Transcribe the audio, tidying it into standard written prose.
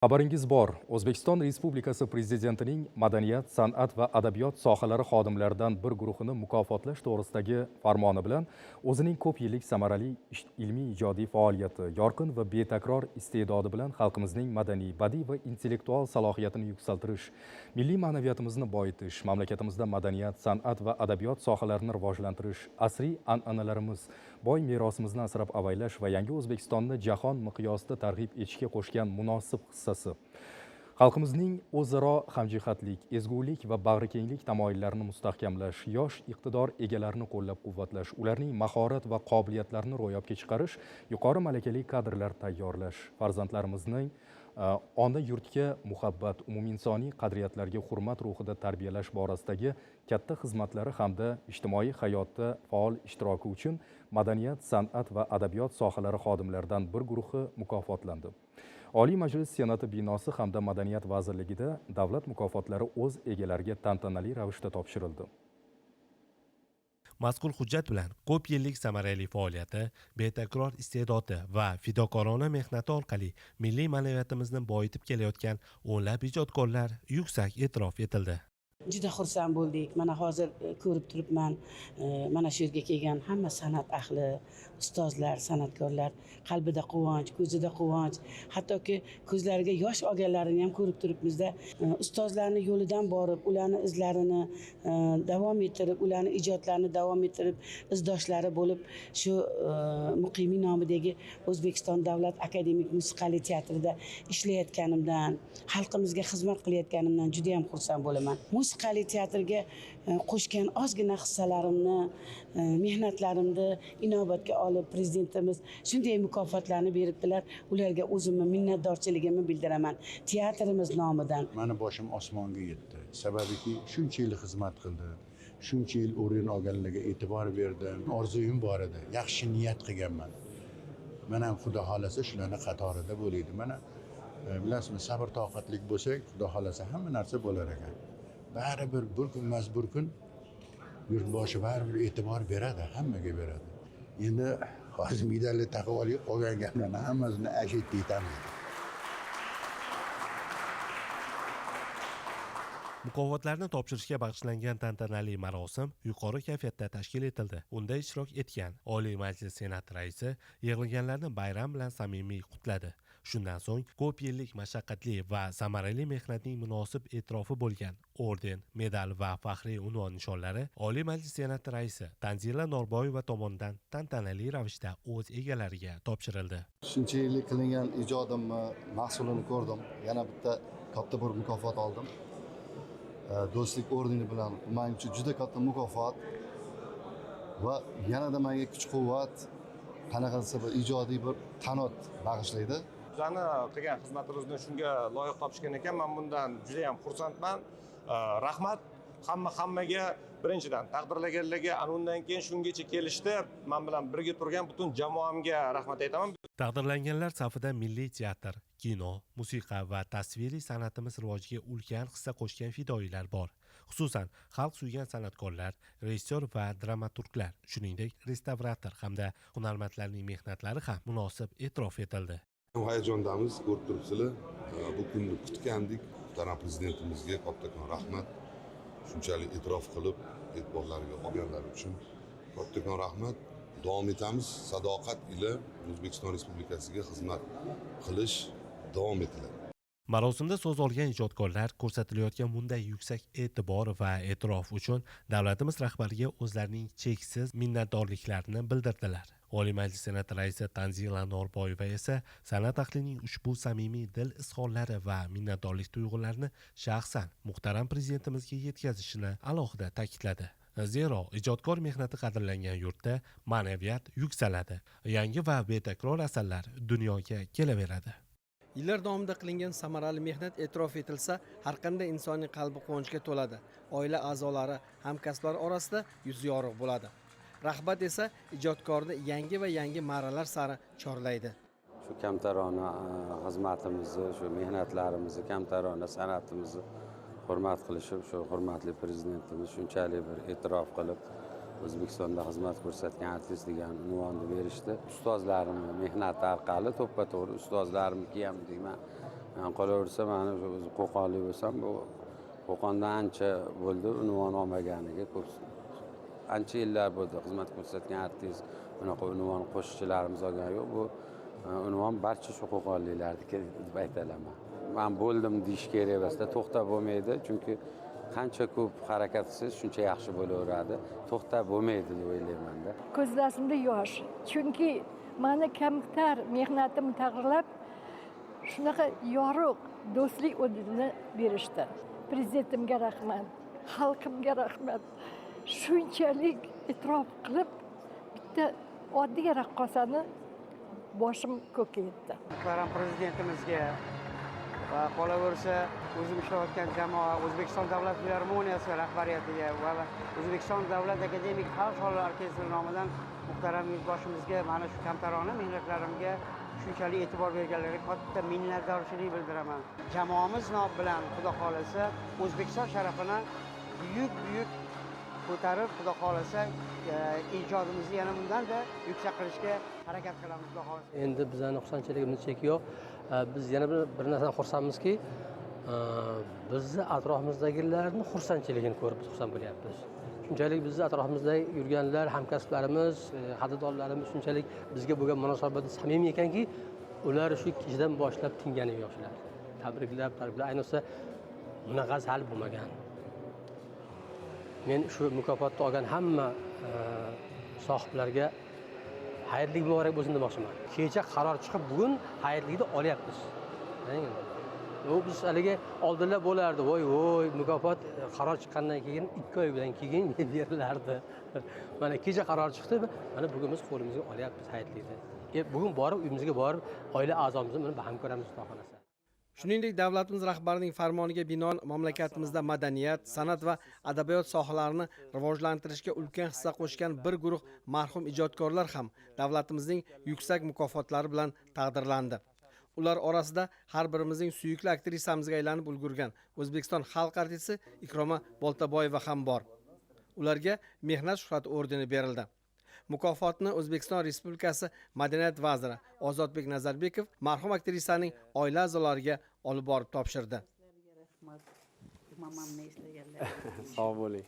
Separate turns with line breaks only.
Xabaringiz bor, O'zbekiston Respublikasi Prezidentining madaniyat, san'at va adabiyot sohalari xodimlaridan bir guruhini mukofotlash to'g'risidagi farmoni bilan o'zining ko'p yillik samarali ilmiy-ijodiy faoliyati, yorqin va betakror iste'dodi bilan xalqimizning madaniy, badiiy va intellektual salohiyatini yuksaltirish, milliy ma'naviyatimizni boyitish, mamlakatimizda madaniyat, san'at va adabiyot sohalarini rivojlantirish, asriy an'analarimiz, boy merosimizni asrab-avaylash va yangi O'zbekistonni jahon miqyosida targ'ib etishga qo'shgan munosib hissasi. Xalqimizning o'zaro hamjihatlik, ezgulik va bag'rikenglik tamoyillarini mustahkamlash, yosh iqtidor egalarini qo'llab-quvvatlash, ularning mahorat va qobiliyatlarini ro'yobga chiqarish, yuqori malakali kadrlar tayyorlash, farzandlarimizning ona yurtga muhabbat, umuminsoniy qadriyatlarga hurmat ruhida tarbiyalash borasidagi katta xizmatlari hamda ijtimoiy hayotda faol ishtiroki uchun madaniyat, san'at va adabiyot sohalari xodimlaridan bir guruhi mukofotlandi. Oliy Majlis Senati binosi hamda Madaniyat vazirligida davlat mukofotlari o'z egalariga tantanali ravishda topshirildi.
Mazkur hujjat bilan ko'p yillik samarali faoliyati, betakror iste'dodi va fidokorona mehnati orqali milliy ma'naviyatimizni boyitib kelayotgan o'nlab ijodkorlar yuksak e'tirof etildi.
Juda xursand bo'ldik. Mana hozir ko'rib turibman, mana shu yerga kelgan hamma san'at ahli, ustozlar, san'atkorlar qalbida quvonch, ko'zida quvonch, hattoki ko'zlariga yosh olganlarini ham ko'rib turibmizda. Ustozlarning yo'lidan borib, ularning izlarini davom ettirib, ularning ijodlarini davom ettirib, izdoshlari bo'lib, shu Muqimiy nomidagi O'zbekiston Davlat akademik musiqali teatrida ishlayotganimdan, xalqimizga xizmat qilayotganimdan juda ham xursand bo'laman. Musiqali teatrga qo'shgan ozgina hissalarimni, mehnatlarimni inobatga olib prezidentimiz shunday mukofotlarni beribdilar. Ularga o'zimni minnatdorchiligimni bildiraman. Teatrimiz nomidan.
Mani boshim osmonga yetdi. Sababiki shuncha yil xizmat qildi. Shuncha yil o'rin olganlarga e'tibor berdim. Orzuyim bor edi. Yaxshi niyat qilganman. Mana ham Xudo xolasa shularning qatorida bo'laydi. Mana bilasizmi, sabr toqatlik bo'lsak, Xudo xolasa hamma narsa bo'lar ekan. Baribir bir kun emas bir kun yurtboshi baribir e'tibor beradi, hammaga beradi. Endi hozir medalni taqib olib qolgan gaplarni hammasini ashitib aytamiz.
Mukofotlarni topshirishga bag'ishlangan tantanali marosim yuqori kayfiyatda tashkil etildi. Unda ishtirok etgan Oliy Majlis Senati raisi yig'ilganlarni bayram bilan samimiy qutladi. Shundan so'ng ko'p yillik mashaqqatli va samarali mehnatning munosib e'tirofi bo'lgan orden, medal va faxriy unvon nishonlari Oliy Majlis Senati raisi Tanzila Norboyeva tomonidan tantanali ravishda o'z egalariga topshirildi.
Shuncha yillik qilingan ijodimni mahsulini ko'rdim. Yana bitta katta bir mukofot oldim. Do'stlik ordeni bilan men uchun juda katta mukofot va yanada menga kuch-quvvat, qanaqasi bir ijodiy bir qanot bag'ishlaydi.
Bizlarni qilgan xizmatimizni shunga loyiq topishgan ekan. Men bundan juda ham xursandman. Rahmat hammaga, birinchidan taqdirlaganlarga, undan keyin shungacha kelishdi. Men bilan birga turgan butun jamoamga rahmat aytaman.
Taqdirlanganlar safida milliy teatr, kino, musiqa va tasviriy san'atimiz rivojiga ulkan hissa qo'shgan fidoyilar bor. Xususan, xalq suygan san'atkorlar, rejissyor va dramaturglar, shuningdek restavrator hamda hunarmandlarning mehnatlari ham munosib e'tirof etildi.
Hayajondamiz, ko'rib turibsizlar. Bu kunni kutgandik. Muhtaram prezidentimizga kattakon rahmat. Shunchalik e'tirof qilib, e'tiborlariga olganlari uchun kattakon rahmat. Davom etamiz. Sadoqat ila O'zbekiston Respublikasiga xizmat qilish davom etiladi.
Marosimda so'z olgan ijodkorlar ko'rsatilayotgan bunday yuksak e'tibor va e'tirof uchun davlatimiz rahbariga o'zlarining cheksiz minnatdorliklarini bildirdilar. Oliy Majlis Senati raisi Tanzila Norboyeva esa san'at ahlining ushbu samimiy dil izhorlari va minnatdorlik tuyg'ularini shaxsan muhtaram prezidentimizga yetkazishini alohida ta'kidladi. Zero ijodkor mehnati qadrlangan yurtda ma'naviyat yuksaladi, yangi va betakror asarlar dunyoga kelaveradi.
Yillar davomida qilingan samarali mehnat e'tirof etilsa, har qanday insonning qalbi quvonchga to'ladi. Oila a'zolari, hamkasblar orasida yuzi yorug' bo'ladi. Rahmat esa ijodkorni yangi va yangi marralar sari chorlaydi.
Shu kamtarona xizmatimizni, shu mehnatlarimizni, kamtarona san'atimizni hurmat qilishib, shu hurmatli prezidentimiz shunchalik bir e'tirof qilib, O'zbekistonda xizmat ko'rsatgan artist degan unvonni berishdi. Ustozlarimning mehnati orqali to'ppa-to'g'ri ustozlarimniki ham deyman, Qolaversa, mani o'zi Qo'qonlik bo'lsam, bu Qo'qondan ancha bo'ldi unvon olmaganiga ko'p ancha yillar bo'ldi xizmat ko'rsatgan artist, bunaqa unvon qo'shiqchilarimiz olgani yo'q. Bu unvon barcha shu qo'qonliklarniki deb aytalaman. Men bo'ldim deyish kerak emasda, to'xtab bo'lmaydi, chunki qancha ko'p harakat qilsangiz shuncha yaxshi bo'laveradi. To'xtab bo'lmaydi deb o'ylayman-da.
Ko'zlarimda yosh. Chunki meni kamtar mehnatim taqdirlab shunaqa yorug' do'stlik o'rnini berishdi. Prezidentimga rahmat, xalqimga rahmat. Shunchalik e'tirof qilib, bitta oddiy raqqosani boshim ko'kka yetdi.
Muhtaram prezidentimizga va qolaversa o'zim ishlayotgan jamoa O'zbekiston davlat filarmoniyasi rahbariyatiga va O'zbekiston davlat akademik xalq shoirlar orkestri nomidan muhtaram yurtboshimizga mana shu kamtarona mehnatlarimga shunchalik e'tibor berganlariga katta minnatdorchilik bildiraman. Jamoamiz nomidan bilan xudo xolasa O'zbekiston sharafini buyuk ko'tarib, xudo xolasa ijodimizni yana bundanda yuksak qilishga harakat qilamiz, xudo xolasa.
Endi bizning xursandchiligimiz cheki yo'q. Biz yana bir narsadan xursandmizki, bizni atrofimizdagilarning xursandchiligini ko'rib biz xursand bo'lyapmiz. Shunchalik bizni atrofimizda yurganlar, hamkasblarimiz, qadrdonlarimiz shunchalik bizga bo'lgan munosabati samimiy ekanki, ular shu kechadan boshlab tingani yo'q shular. Tabriklar, ayniqsa bunaqasi hali bo'lmagan. Men shu mukofotni olgan hamma sohiblarga xayrli muborak bo'lsin demoqchiman. Kecha qaror chiqib, bugun xayrlikni olyapmiz. Biz haligi oldinlar bo'lardi, voy mukofot qaror chiqqandan keyin 2 oydan keyin berilardi. Mana kecha qaror chiqdi, mana bugun biz qo'limizga olyapmiz xayrlikni. Bugun borib uyimizga borib oila a'zomizni bilan baham ko'ramiz, xudo xolasa.
Shuningdek, davlatimiz rahbarining farmoniga binoan mamlakatimizda madaniyat, san'at va adabiyot sohalarini rivojlantirishga ulkan hissa qo'shgan bir guruh marhum ijodkorlar ham davlatimizning yuksak mukofotlari bilan taqdirlandi. Ular orasida har birimizning suyukli aktrisamizga aylanib ulgurgan O'zbekiston xalq artisti Ikroma Boltaboyeva ham bor. Ularga mehnat shuhrati ordeni berildi. Mukofotni O'zbekiston Respublikasi Madaniyat vaziri Ozodbek Nazarbekov marhum aktrisaning oila a'zolariga olib borib topshirdi.
Sog' bo'ling.